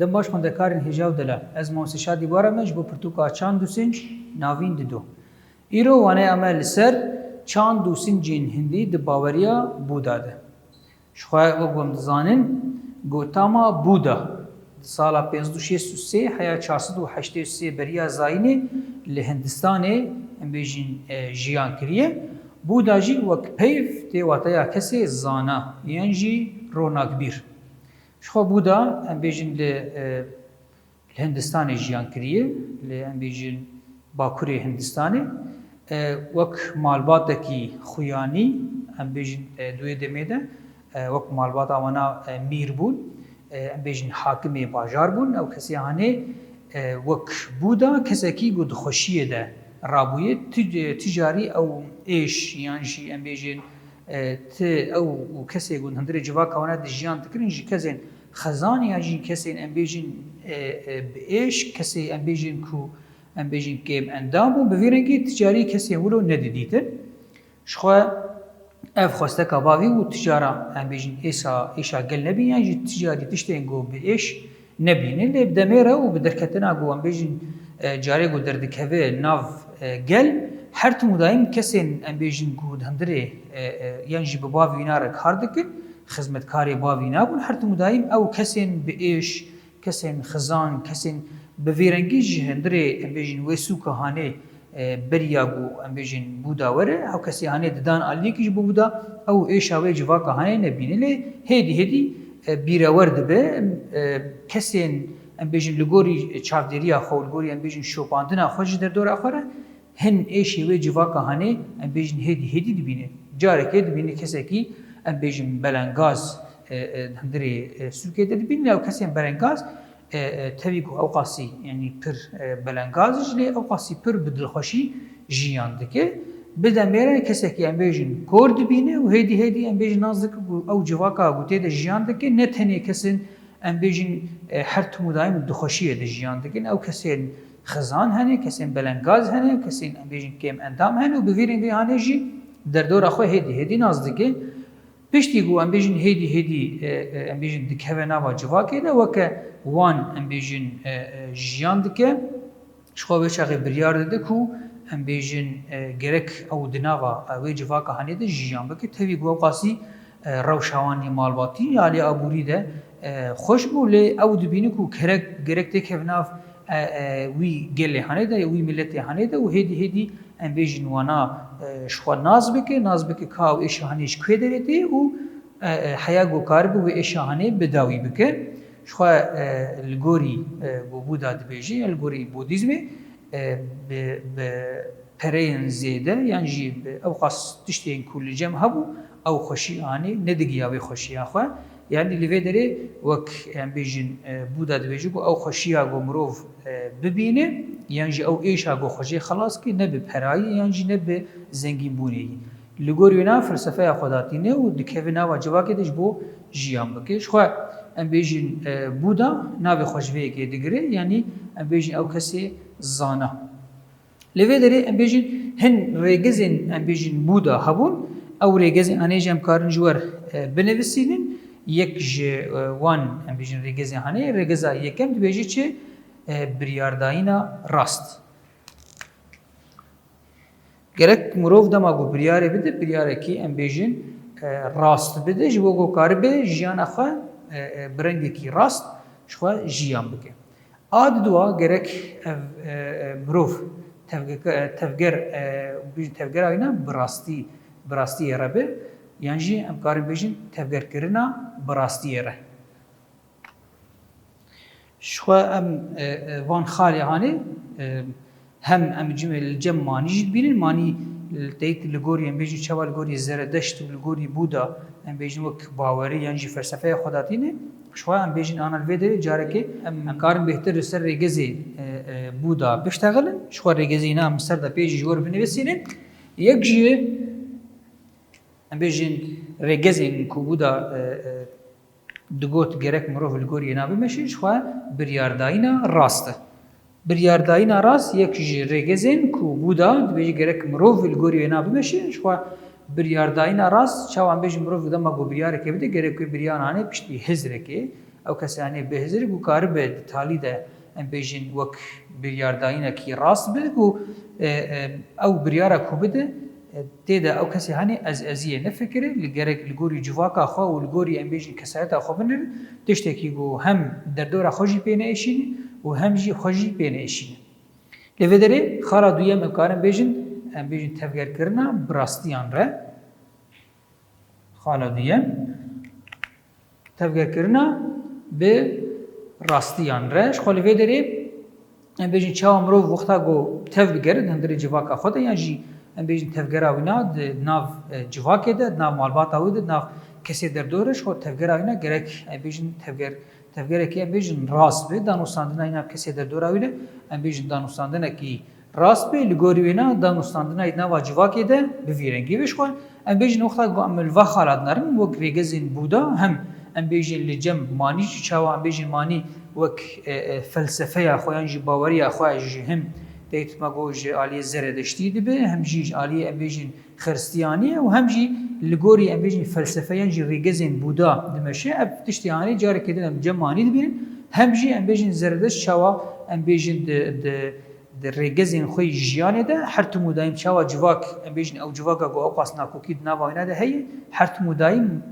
دماش خوندکارین هجاو دلا از موسیقی دیواره مج بو پرتوکا چند دوسنج ناوین دیدو ایرو وانه عمل سر چند دوسنجین هندی د باوریا بودا ده شخواه وگم دزانن گوتاما بودا سالا 1563 حیا 483 بریا زاینه لهندستانه بیجین جیان کریه بودا جی وک پیف تی واتیا کسی زانا یعنی جی روناک بیر شخو بودا بیجین لهندستان جیان کریه بیجین باکوری هندستانه وک مالبات کی خویانی بیجین دوی دمیده وک مالبات آوانا میر بود بیجین حاکمی باجار بود او کسی هنه وک بودا کسی کی گود خوشیه ده رابویه تجاری او ایش یعنی جی بیجین ت او کسی گود هندره جوا کوانا دجیان تکرین جی کسین خزانی جی کسین بیجین ایش کسی بیجین کو بیجین کم اندام و بویرنگی تجاری کسی ولو ندیدیتن شخواه اف خواسته کباوی و تجارا بیجین ایشا گل نبی یعنی تجاری تشتین گو به ایش نبینه لب دمیره و بدرکتنا گو بیجین جاری گو دردکوه ناو گل هر تو مدایم کسین بیجین گو هندره یعنی جی بباوی ناره کار دکن خدمتکاری باوی نابون هر تو مدایم او کسین به ایش کسین خزان کسین بویرنگی جهندره بیجین وسو کهانه بریابو بیجین بودا وره او کسی هانه ددان علی کیش بودا او ایشاوی جوا کهانه نبینه لی هدی بیراورد به کسین بیجین لگوری چاودریا خو لگوری بیجین شوپاندنا خوش در دور اخره هن ایشاوی جوا کهانه بیجین هدی دبینه جاره که دبینه کسی کی بیجین بلنگاز هندره سوکه دبینه او کسی بلنگاز تبیگو اوقاسی یعنی پر بلنگازش لی اوقاسی پر بدلخوشی جیان دکه بدم میره کسی که بیجین کرد بینه و هدی بیجین نازک او جواکا گوته ده جیان دکه نه تنی کسی بیجین هر تمودایم دخوشیه ده جیان دکه او کسی خزان هنه کسی بلنگاز هنه کسی بیجین کم اندام هنه و بویرین دی هنه جی در دور اخو هدی نازدکه پشتی گو بیجین هدی بیجین دکه نوا جواکه ده وکه وان بیجین جیان دکه شخو بچه بریار ده کو بیجین گرک او دناوا اوی جواکه هنه ده جیان بکه تاوی گو قاسی روشوانی مالباتی یالی ابوری ده خوش بوله او دبینه کو گرک ده کفناف وی گله هنه ده وی ملت هنه ده و هدی بیجین وانا شخو ناز بکه کاو ایش هنیش کوی درده و حیا گو کاربو و ایش هنه بداوی بکه شخوا الگوری بودا دبیجی الگوری بودیزمی به پرین زیده یعنی جی او خاص تشتین کل جم هبو او خوشی آنی ندگی آوی خوشی آخوا یعنی لیوه داره وک بیجین بودا دبیجی او خوشی آگو مروف ببینه یعنی جی او ایش آگو خوشی خلاص که نه به پرایی یعنی جی نه به زنگین بونی لگورینا فلسفه خداتینه و دکوینا و جواکه دش بو جیان بکه شخوا بیجین بودا ناوی خوشویه که دیگره یعنی بیجین او کسی زانه لیوه داره بیجین هن ریگزین بیجین بودا هبون او ریگزین انیجم کارن جوار بنویسینن یک وان بیجین ریگزین هنه ریگزا یکم بیجی چه بریارداینا راست gerek مرov dema gu biryarê bide biryarekî em bêjin rast bide ji bo ku karibê jiyana xwe bi rengekî rast ji xwe jiyan bike. A diduwa gerek ev mirov tevger ayna bi rastiyê re be yan jî em karin bêjin tevgerkirina bi rastiyê re. Ji xwe em van xalê hanê هم جم مانی جد بینن مانی تایت لگوری ام بیجی چوال لگوری زردشت و لگوری بودا ام بیجی وک باوری یعنی فلسفه خداتینه شو ام بیجی آن الویده جاره که ام کارن بهتر سر رگزی بودا بشتغلن شو رگزی نام سر دا بیجی جور بنویسینن یک جی ام بیجی رگزی کو بودا دگوت گرک مروف لگوری نابی مشی شو بریارداینا راسته بریارداینا راست یک رگزین کو بودا دبیجی گرک مروف الگوری و نابی مشه شوا بریارداینا راست چاوان بیجی مروف دما گو بریاره که بده گرک بریان آنه پشتی هزره که او کسی هنی بهزری گو کار به تالی ده ام بیجین وک بریارداینه کی راست بده گو او بریارا کو بده تیدا او کسی هنی از ازیه نفکره لگرک لگوری جواکا خو و لگوری ام بیجین کسایت خو بنر تشته کی گو هم در دور خوشی پینه ایشینی و هم جی خوشی پینه ایشینی لودری خالا دویم امکارم بیجین ام بیجین تفکر کرنا براستیان ره خالا دویم تفکر کرنا به راستیان رش خالی ودری ام بیجین چه امروز وقتا گو تفکر هندری جواکا خود یا جی ام بیجین تفکر آوینا ناو جواکه ده ناو مالبات آویده ناو کسی در دورش خود تفکر آوینا گرک ام بیجین تفکر کی ام بیجین راست به دانوستاندن اینا کسی در دور آویده ام بیجین دانوستاندن کی راست به لگوری وینا دانوستاندن اینا واجواکه ده بویرنگی بش خون ام بیجین وقتا گو عمل و خالد نرم و گریگزین بودا هم ام بیجین لجم مانی چاوا ام بیجین مانی وک فلسفه خویان جی باوری خوای جی هم دیت مگو جی علی زردشتی دی به هم جی علی ام بیجین خرستیانی و هم جی لگوری ام بیجین فلسفه جی ریگزین بودا دمشه اب تشتیانی جاری کدن جمانی دی بین هم جی ام بیجین زردش چاوا ام بیجین د ریگزین خوی جیانه ده هر تو مدایم چاوا جواک ام بیجین او جواکا گو او قاسنا کوکید ناواینا ده هی هر تو مدایم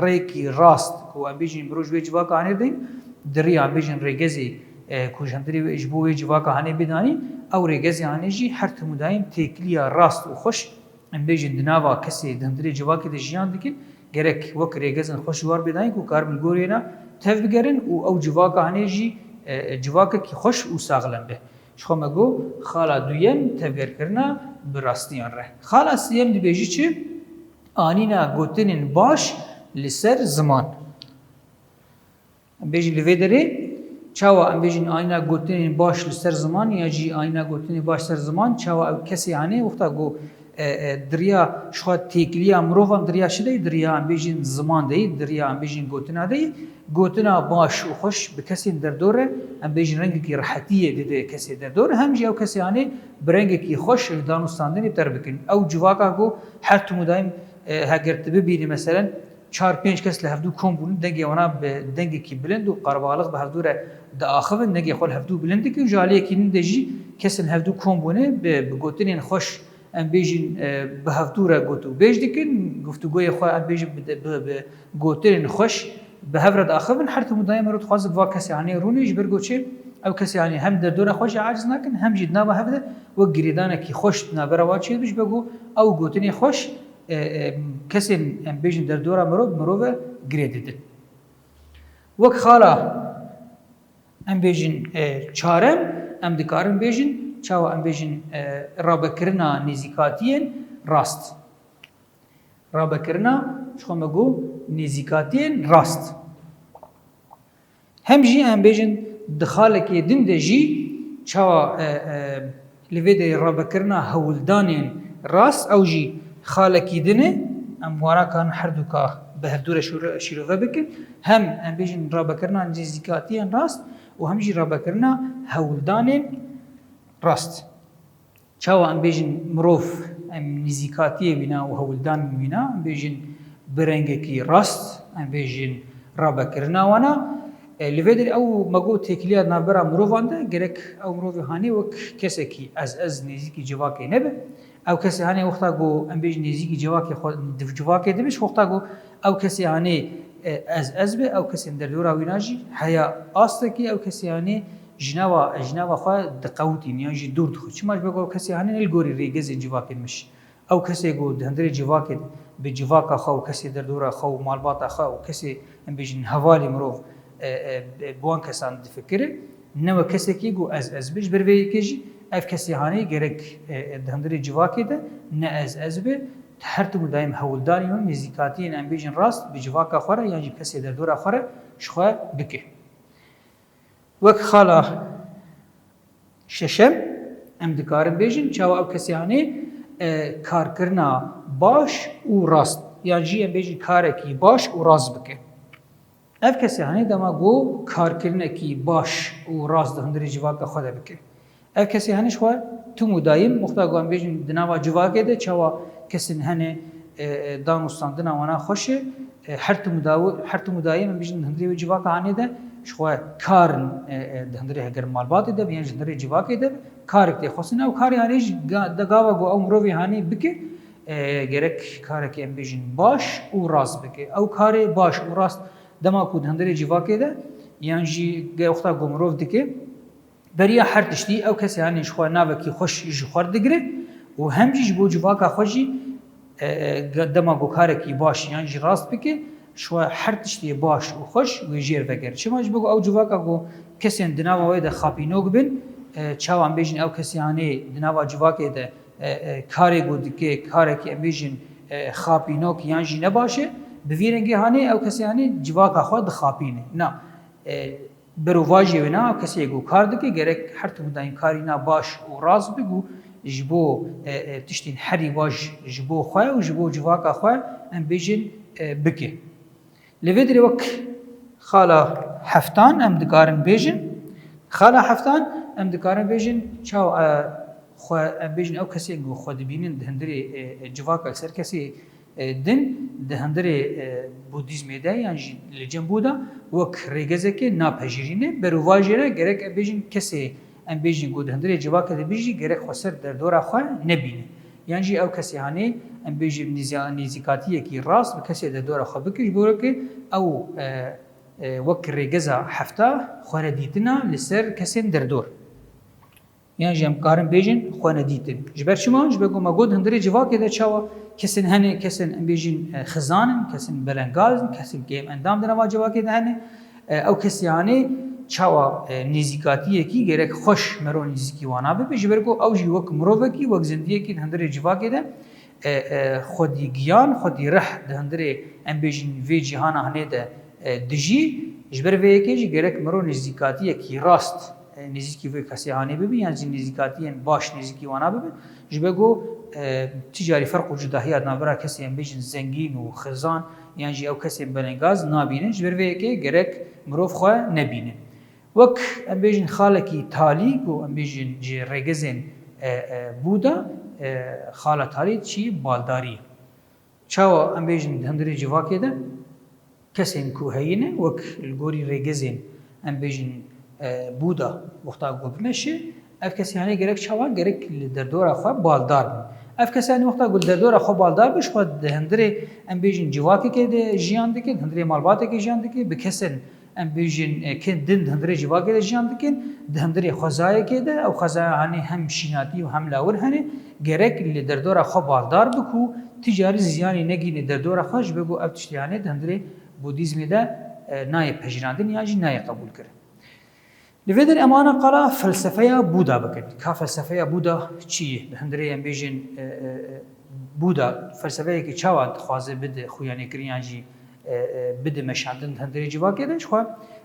ریکی راست کو ام بیجین بروج وی جواکا انر دین دری ام بیجین ریگزی کوجندری و اجبو وی جواکا هنی بدانی او ریگزی هنی جی هر تو مدایم تکلیا راست و خوش ام بیجین دناوا کسی دندری جواکی ده جیان دکن gerek وک ریگزن خوش وار بدانی کو کار ملگورینا تف بگرن او جواکا هنی جی جواکا کی خوش و ساغلن به شخو مگو خالا دویم تفکر کرنا براستیان ره خالا سیم دی بیجی چی آنینا گوتنین باش لسر زمان بیجی لوی داری چاوا ام بیجین آنینا گوتنین باش لسر زمان یا جی آنینا گوتنین باش سر زمان چاوا کسی آنی وقتا گو دریا شخو تیکلیا مروفان دریا شده دریا ام بیجین زمان دی دریا ام بیجین گوتنا دی گوتنا باش و خوش به کسی در دوره ام بیجین رنگی کی راحتیه دیده کسی در دوره هم جی او کسی آنی برنگی کی خوش دانستاندنی تر بکن او جواکا گو هر تو مدایم هگر ببینی مثلا 4-5 کس لهفدو کم بودن دنگی اونا به دنگی کی بلند و قربالغ به هفدوره دا آخر دنگی خال هفدو بلند کی و جالیه کی ندجی کس هفدو کم بونه به گوتنین خوش ام بیجین به هفدوره گوتو بیج دکن گفتگوی خو ام بیجین به گوتنین خوش به هفرد آخر هر تو مدایم رو خواست وا کسی عنی رونیش برگوچه او کسی عنی هم در دوره خوش عاجز نکن هم جدنا به هفده و گریدانه کی خوش نبره واچید بش بگو او گوتنی خوش کسی ام بیجین در دوره مروه گریدیده وک خالا ام بیجین چارم ام دکارم بیجین چاو ام بیجین رابکرنا نزیکاتین راست رابکرنا شخو مگو نزیکاتین راست هم جی ام بیجین دخاله کی دن ده جی چاو لویده رابکرنا هولدانین راست او جی خاله کی دنه ام وارا کان هر دو کا به هر دوره شروع بکن هم ام بیجین رابکرنا نزیکاتین راست و هم جی رابکرنا هولدانین راست چاو ام بیجین مروف ام نزیکاتی وینا و هولدان وینا ام بیجین برنگه کی راست ام بیجین رابکرنا وانا لویدر او مگو تکلیات نابرا مروفانده گرک او مروف هانی وک کسی کی از نزیکی جواکی نبه او کسی هانی وقتا گو ام بیجین نزیکی جواکی دبش وقتا گو او کسی هانی از به او کسی در دورا ویناجی حیا آسته کی او کسی هانی جنوا خو دقوتی نیاجی دور خو چماش بگو کسی هانی الگوری ریگز جواکی مش او کسی گو دندری جواکی به جواکا خو کسی در دورا خو مالبات خو کسی ام بیجین حوالی مروف بوان کسان دفکره نو کسی کی گو از بش بروی کیجی اف کسی هانی گرک دندری جواکی ده نه از به هر تو دایم هولداری و نزیکاتی ام بیجین راست به جواکا خوره یعنی کسی در دورا خوره شخو بکه وک خالا ششم ام دکارم بیجین چاو او کسی هانی کار کرنا باش و راست یعنی جی ام بیجین کاره کی باش و راست بکه اف کسی هانی دما گو کار کرنا کی باش و راست دهندری جواکا خود بکه اف کسی هانی شخوا تو مدایم مختاگو ام بیجین دناوا جواکه ده چاوا کسی هنه دانستان دنا وانا خوشه هر تو مدایم بیشتر هندری جواب آنی ده شخوا کارن هندری هگر مالباتی ده بیان هندری جوابی ده کاری که خواستن او کاری هنیج دگاوا گو او مروی هنی بکه گرک کاری که بیشتر باش و راست بکه او کاری باش و راست دما کود هندری جوابی ده یعنی جی گفتا گو مروف دکه بریا هر تشتی او کسی هنی شخوا ناوکی خوش جوخار دگره و همچنین بو جواب خوشی دما گو کاری که باش یعنی جی راست بکه شو هر تشتی باش و خوش و جیر وگر چه ماج بگو او جواب کو کسی دناوا وید خاپینوگ بین چاو ام بیشن او کسی هنی دناوا جواب ده کاری گود که کاری که بیشن خاپینوگ یعنی جی نباشه بویرنگی هنی او کسی هنی جواب خود خاپینه نه برواجی و نه کسی گو کار دکی گرک هر تو مداین کاری نه باش و راز بگو جبو تشتین حری واج جبو خواه و جبو جواب خواه ام بیشن بکه لفدري وك خالا حفتان ام دكارن بيجن خالا حفتان ام دكارن بيجن چاو خو ام بيجن او كسي گو خود بينن دهندري جواك اكثر كسي دين دهندري بوديزم ده يعني لجنبودا وك ريگزك نا پجيرينه برواجره گرك بيجن كسي ام بيجن گو دهندري جواك ده بيجي گرك خسر در دورا خو نبينه يعني او كسي هاني ام بيجي نزيكاتيه كي راس بكسي ده دورا خو بكش بورك او وك ريگزا حفتا خوره ديتنا لسر كسين در دور يعني جم كارن بيجن خوانه ديتن جبر شما جبگو ما گود هندري جواك ده چاوا كسين هني كسين ام بيجن خزانن كسين بلنگاز كسين گيم اندام دنا جواك ده هني او كسي هاني چاوا نزیکاتیه کی گرک خوش مرو نزیکی وانا به جبرگو او جی وک مروه کی وک زندگی کی هندره جواکه ده خودی گیان خودی رح ده هندره ام بیجن وی جهان هنه ده دجی جبر وی کی جی گرک مرو نزیکاتیه کی راست نزیکی وی کسی هنه به یعنی نزیکاتیه باش نزیکی وانا به جبرگو تجاری فرق و جداهیات نابرا کسی ام بیجن زنگین و خزان یعنی او کسی بلنگاز نابینه جبر وی کی گرک مروف خو نبینه وك ام بيجن خالكي تالي و ام بيجن جي ريگزن بودا خاله تالي چي بالداري چاو ام بيجن هندري جواكي ده كسين كو هينه وك الگوري ريگزن ام بيجن بودا وقتا گو بمشي اف كسي هاني گرك چاوا گرك در دورا خو بالدار اف كسي هاني وقتا گل در دورا خو بالدار بش خو هندري ام بيجن جواكي كه ده جيان دكه هندري مالبات كه جيان دكه بكسن ام بیجن که دند هندری جواب که جان دکن دهندری خزای که ده او خزای هنی هم شیناتی و هم لاور هنی گرک لی در دور خو بالدار بکو تجاری زیانی نگینه در دور خوش بگو ابتشتیانه دهندری بودیزم ده نای پجراندن یا جی نای قبول کرد. لفدر امانه قلا فلسفه بودا بکن که فلسفه بودا چیه دهندری ام بیجن بودا فلسفه که چواد خوازه بده خویانی کریان جی بده مشاندن هندری جوا کردن شو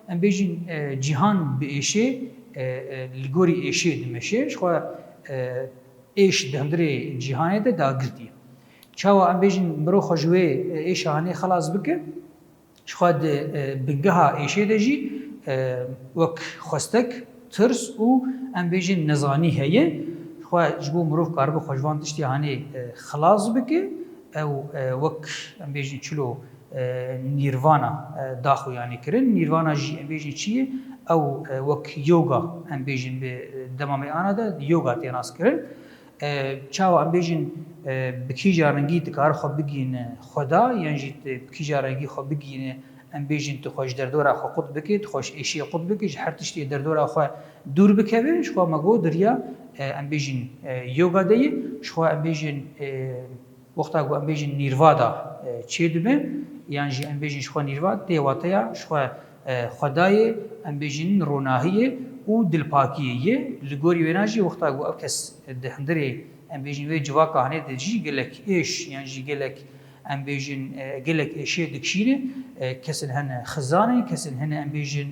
ام بیجن جهان به ایشه لگوری ایشه دمشه شو ایش هندری جهان ده داگردی چاو ام بیجن برو خوشوی ایش هانی خلاص بکه شو ده بنگها ایشه دجی وک خستک ترس و ام بیجن نزانی هیه شو جبو مروف کاربو خوشوان تشتی هانی خلاص بکه او وک ام بیجن چلو نیروانا داخو یعنی کرن نیروانا جی ام بیجن چیه او وک یوگا ام بیجن به دمامی آنا ده یوگا تیناس کرن چاو ام بیجن بکی جارنگی دکار خو بگین خدا یعنی جی بکی جارنگی خو بگین ام بیجن تو خوش در دورا خو قط بکی تو خوش ایشی قط بکی هر تشتی در دورا خو دور بکوه شو مگو دریا ام بیجن یوگا دی شو ام بیجن وقتا گو ام بیجن نیروادا چی دمه یعنی جی ام بیجن شو نیرواد دیواتیا شو خدای ام بیجن روناهیه و دلپاکیه لگوری وناجی وقتا گو اب کس دهندری ام بیجن وی جوا کهانه دجی گلک ایش یعنی جی گلک ام بیجن گلک ایشی دکشیره کسن هن خزانه کسن هن ام بیجن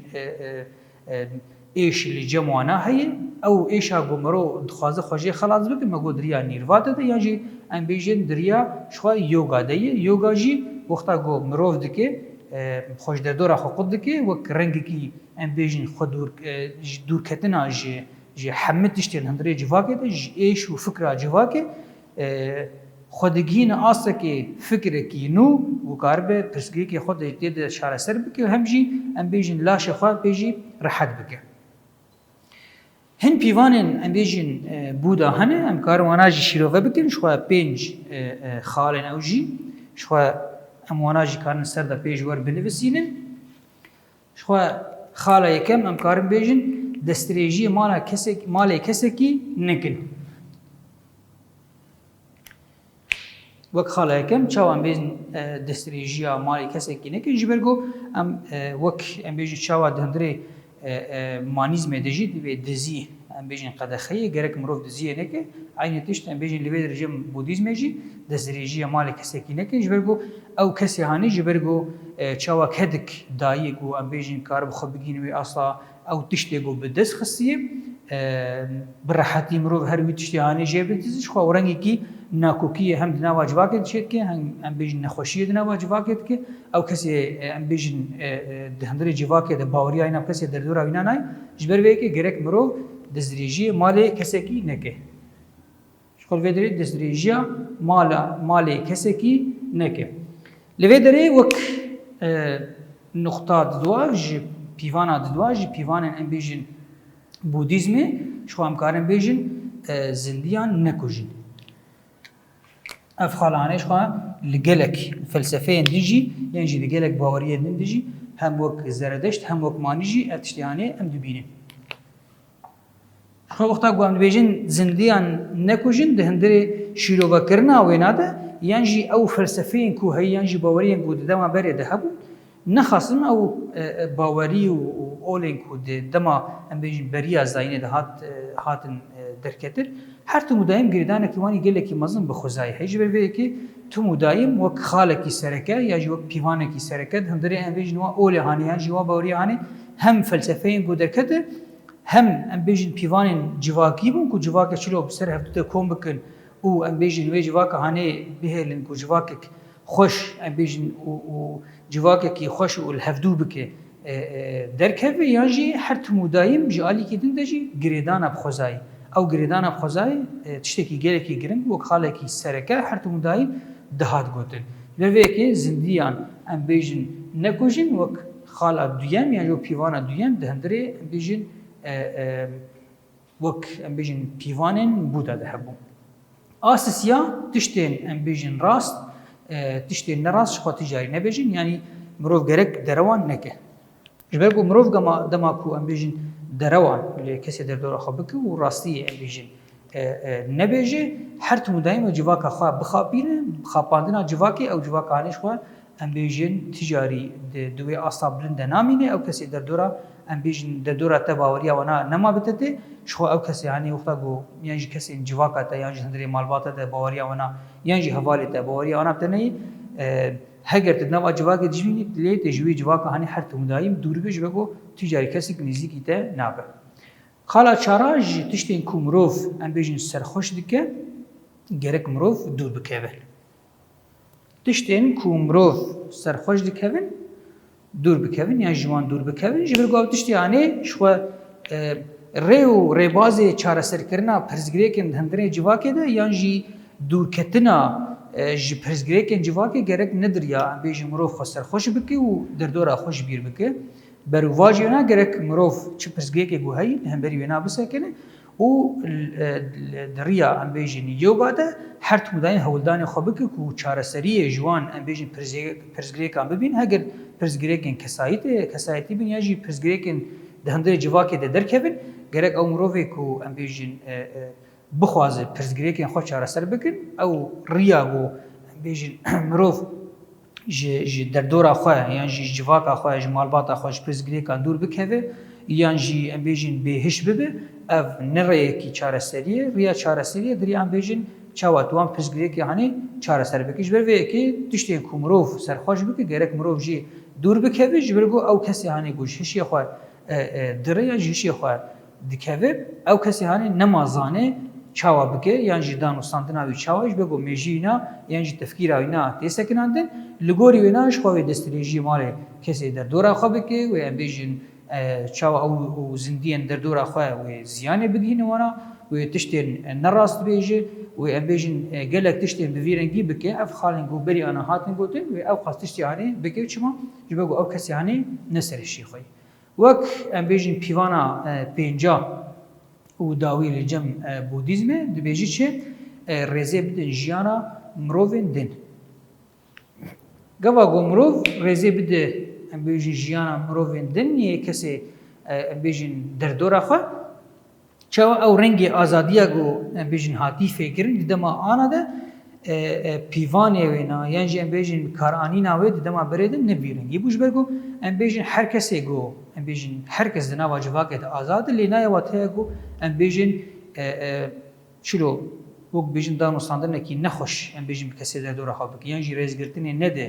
ایش لی جمعنا هی او ایشا گو مرو دخوازه خوشی خلاص بکن مگو دریا نیرواد ده یعنی جی ام بیجن دریا شو یوگا ده یوگا جی وقتا گو مروف دکه خوش در دورا خو قد دکه وک رنگ کی ام بیجن خود دور کتنا جی حمد تشتین هندری جواکه ده ایش و فکر جواکه خودگین آسه که فکر کی نو و کاربه پرسگی که خود دید شار سر بکی و همجی ام بیجن لاش خواه بیجی راحت بکی. هن پیوانن ام بیجن بودا هنه ام کارواناجی شیروه بکن شوه 5 خالن اوجی شوه ام واناجی کارن سر دا پیج ور بنویسینن شوه خاله یکم ام کارن بیجن دستریجی مال کسی کی نکن. وقت خاله کم چاوان بیزن دستریجیا مالی کسی کی نکن جبرگو ام وقت ام بیجن چاوا دهندره مانیزم دجی به دزی ام بیجن قدخیه گرک مروف دزیه نکه عین تشت ام بیجن لیبر رژیم بودیزم جی دستریجیا مالی کسی کی نکن جبرگو او کسی هانی جبرگو چاوا کدک دایی گو ام بیجن کار بخو بگینوی اصلا او تشتی گو به دست خسیه براحتی مروف هر وی تشتی هانی جبر دزیش خو اورنگی کی ناکوکی هم دنا واجبات شد که هم بیشتر نخوشی دنا واجبات که او کسی هم بیشتر دهندری جواب که باوری آینه کسی در دور آینه نای جبر وی که گرک مرو دزریجی مال کسی کی نکه شکل ویدری دزریجی مال کسی کی نکه لویدری وک نقطه دواج پیوانا دواج پیوان هم بیشتر بودیزمی شو هم کارن بیشتر زندیان نکوجین افخالانش خواه لگلک فلسفه دیجی یعنی لگلک باوریه دیجی هم وک زردشت هم وک مانیجی اتشتیانه هم دبینه. خواه وقتا گوام بیجن زندیان نکوجن دهندره شیرو کرنا ویناده یعنی او فلسفه کو هی یعنی باوریه کو دما بره دهبو نخاسم او باوری و اولین کو دما هم بیجن بریا زاینه ده هاتن درکتر هر تو مدایم گریدانه که وانی گله کی مزن به خدای هیچ بر که تو مدایم وک خاله کی سرکه یا جو پیوانه کی سرکه هم داره ام بیجن و اول هانیان جواب باوری هانی هم فلسفه کو درکته هم ام بیجن پیوان جواکی بون کو جواک چلو بسر هفته کوم بکن او ام بیجن و جواک هانی بهلن کو جواک خوش ام بیجن و جواک کی خوش و الهفدو بکه درکه یانجی هر تو مدایم جالی کی دندجی گریدان اب خدای او گریدان اب خدای تشتکی گله کی گرنگ و خاله کی سرکه هر تو مدایم دهات گوتن و که زندیان ام بیجن نکوجن و خاله دویم یعنی جو پیوان دویم دهندره ام بیجن وک ام بیجن پیوانن بودا دهبون آسیا تشتین ام بیجن راست تشتین نراست شخو تجاری نبیجن یعنی مروف گرک دروان نکه جبرگو مروف دما کو ام بیجن دروان اللي كسي در دور خبك وراستي بيجي نبيجي حرت مدايم جواك خا بخابينه بخاباندنا جواكي او جواك هانيش خو ام بيجن تجاري دوي اصاب بلند نامينه او كسي در دورا ام بيجن در دورا تباوريا وانا نما بتته شو او كسي يعني وقتا جو يعني كسي جواك تا يعني هندري مالبات تباوريا وانا يعني حوالي تباوريا وانا بتني هگر تنوا جواك جويني لي تجوي جواك هاني حرت مدايم دور بيج بگو تجاري كسي نزيكي تا نابه خالا چاراج تشتين کو مروف ام بیجن سرخوش دکه گرک مروف دور بکوه تشتين کو مروف سرخوش دکوین دور بکوین یا جوان دور بکوین جبر گاو تشتی یعنی شو ریو ریبازی چاره سر کرنا پرزگریکن هندره جواکه ده یعنی دور کتنا جی پرزگریکن جواکه گرک ندر یا ام بیجن مروف سرخوش بکی و در دورا خوش بیر بکی بر واجینا گرک مروف چه پرزگریکه گوهی هم بری وینا بسکنه و دریا ام بیجن یوگا ده هر تمدین هولدان خوابک کو چاره سری جوان ام بیجن پرزگریکان ببین هگر پرزگریکن کسایتی بین یا جی پرزگریکن دهنده جواکه ده درکبین گرک او مروفی کو ام بیجن بخوازه پرزگریکن خود چاره سر بکن او ریا گو بیجن مروف جی در دورا خواه یعنی جی جواکا خواه جی مالباتا خواه جی پرزگریکان دور بکهوه یعنی جی ام بیجن بهش ببه اف نره کی چاره سریه ریا چاره سریه دری ام بیجن چاوات وان پرزگریکی هانی چاره سر بکش بر وی کی تشتی کو مروف سرخوش بکه گرک مروف جی دور بکهوه جی برگو او کسی هانی گوش هشی خواه دریا جی هشی خواه دکهوه او کسی هانی نمازانه چاوا بکه یعنی جدان و سانتناوی چاواش بگو میجینا یعنی تفکیر آینا تیسکناندن لگوری ویناش خواه دستریجی مال کسی در دورا خواه بکه و بیجن چاوا او زندین در دورا خواه و زیانه بگین وانا و تشتین نراست بیجه و و ام بیژن گلک تشتی بویرنگی بکه اف خالن گو بری آن هاتن گوتن و او خاص تشتی هانی بکه چما جبگو او کسی هانی نسرشی خوی وک ام بیژن پیوانا پنجا و داوی لجم بودیزم دبیجی چه رزه بدن جیانا مروفن دن گوا گو مروف رزه بده ام بیژن جیانا مروفن دن یه کسی ام بیژن دردورا خو چه او رنگی آزادیا گو ام بیژن هاتی فکرین دیدم آنها ده پیوانی وینا یعنی ام بیژن کارانی ناوی دیدم بردن نبیرن یه بوش برگو ام بیژن هر کسی گو ام بیژن هر کس دنا واجبات آزاد لینا یا وقتی گو ام بیژن چلو وقت بیژن دانو ساندن کی نخوش ام بیژن کسی در دور خواب کی یعنی رئیس گرتنی نده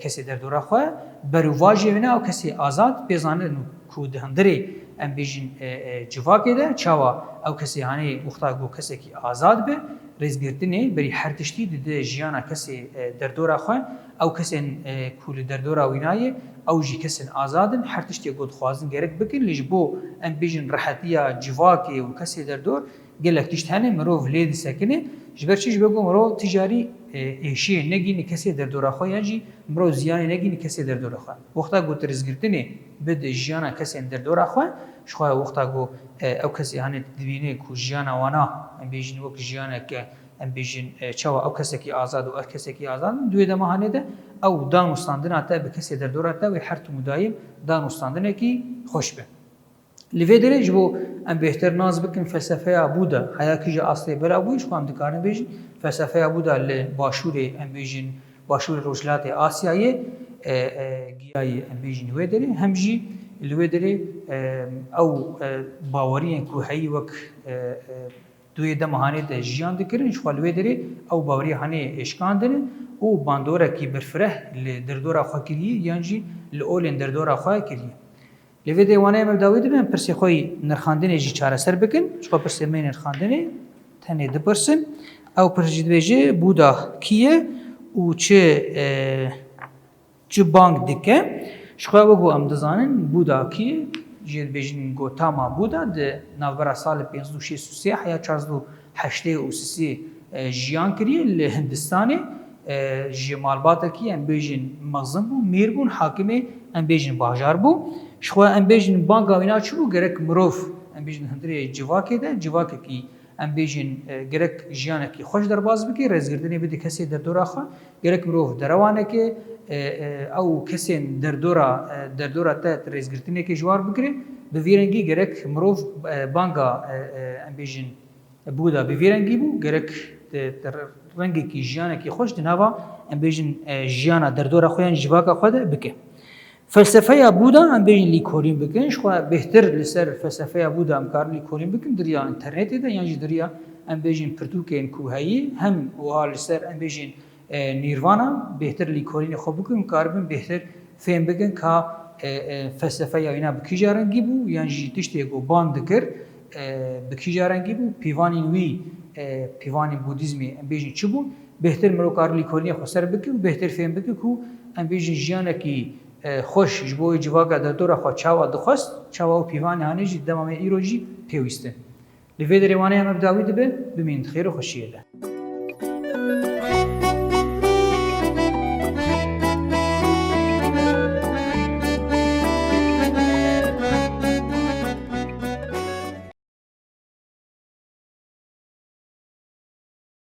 کسی در دور خواه برو واجب وینا او کسی آزاد بیزانه کود هندری ام بیژن جواکه ده چاوا او کسی هانی وقتا گو کسی کی آزاد به رئیس گرتنی بری هر تشتی ده جیانا کسی در دور خواه او کسی کول در دور وینایه او جی کسی آزادن هر تشتی گود خوازن گرک بکن لیج بو ام بیژن راحتیا جواکه و کسی در دور گلک تشت هنه مروف لید سکنه جبر چیش بگو مرو تجاری ایشی نگینی کسی در دور خواه یعنی مرو زیانی نگینی کسی در دور خواه وقتا گو رئیس گرتنی بد جیانا کسی در دور خواه شخواه وقتا گو او کسی هنه دوینه کو جیانا وانا ام بیژن وک جیانا که ام بیژن چاوا او کسی کی آزاد و کسی کی آزاد دوی دما هنه ده او دان استاندنا تا به کسی در دور تا و هر تو مدایم دان استاندنه کی خوش به لیوی درج بو ام بهتر ناز بکن فلسفه بودا حیا کی جا اصلی بلا بوش خام دکارن بیژن فلسفه بودا ل باشور ام بیژن باشور روشلات آسیایی گیای ام بیژن و دره همجی لیوی دره او باوری کو هی وک دوی دم هانه ده جیان دکرن شوالوی دره او باوری هانه اشکان دره او باندورا کی برفره ل دردورا خو کریه یانجی ل اولن دردورا خو کریه لیوی دیوانه مبداوی دبن پرسی خوی نرخاندنه جی چاره سر بکن شو پرسی مین نرخاندنه تنه ده پرسن او پرجید ویجه بودا کیه او چه بانک دکه شو بگو ام دزانن بودا کیه جید بیژن گو تاما بودا ده نوبرا سال 563 یا 483 جیان کریه ل هندستانه جمالبات کی ام بیژن مغزن بو میربون حاکم ام بیژن باجار بو شخوا ام بیژن بانگا وینا چبو گرک مروف ام بیژن هندری جواکه ده جواکه کی ام بیژن گرک جیانه کی خوش در باز بکی رزگردنی بده کسی در دورا خوا گرک مروف دروانه که او کسی در دورا تا رزگردنی کی جوار بکره به ویرنگی گرک مروف بانگا ام بیژن بودا به ویرنگی بو گرک در رنگی کی جیانه کی خوش دنوا ام بیژن جیانه در دورا خوین جواکه خود بکه فلسفه بودا ام بیژن لیکورین بکن شو بهتر لسر فلسفه بودا ام کار لیکورین بکن دریا اینترنت ده یعنی دریا ام بیژن پرتوکین کوهایی هم و لسر ام بیژن نیروانا بهتر لیکورین خوب بکن کاربن بهتر فهم بکن که فلسفه اینا بکیجارنگی بو یعنی تشتی گو باند کر بکیجارنگی بو پیوانی بودیزمی ام بیژن چی بو بهتر مرو کار لیکورین خو سر بکن بهتر فهم بکن کو ام بیژن جیانه کی خوش جبوی جواگا در دور خوا چاوا دخواست چاوا و پیوانی هانیجی دمامه ایروجی پیوسته لیوی دریوانه هم ابداوی دبه بمین خیر و خوشیه ده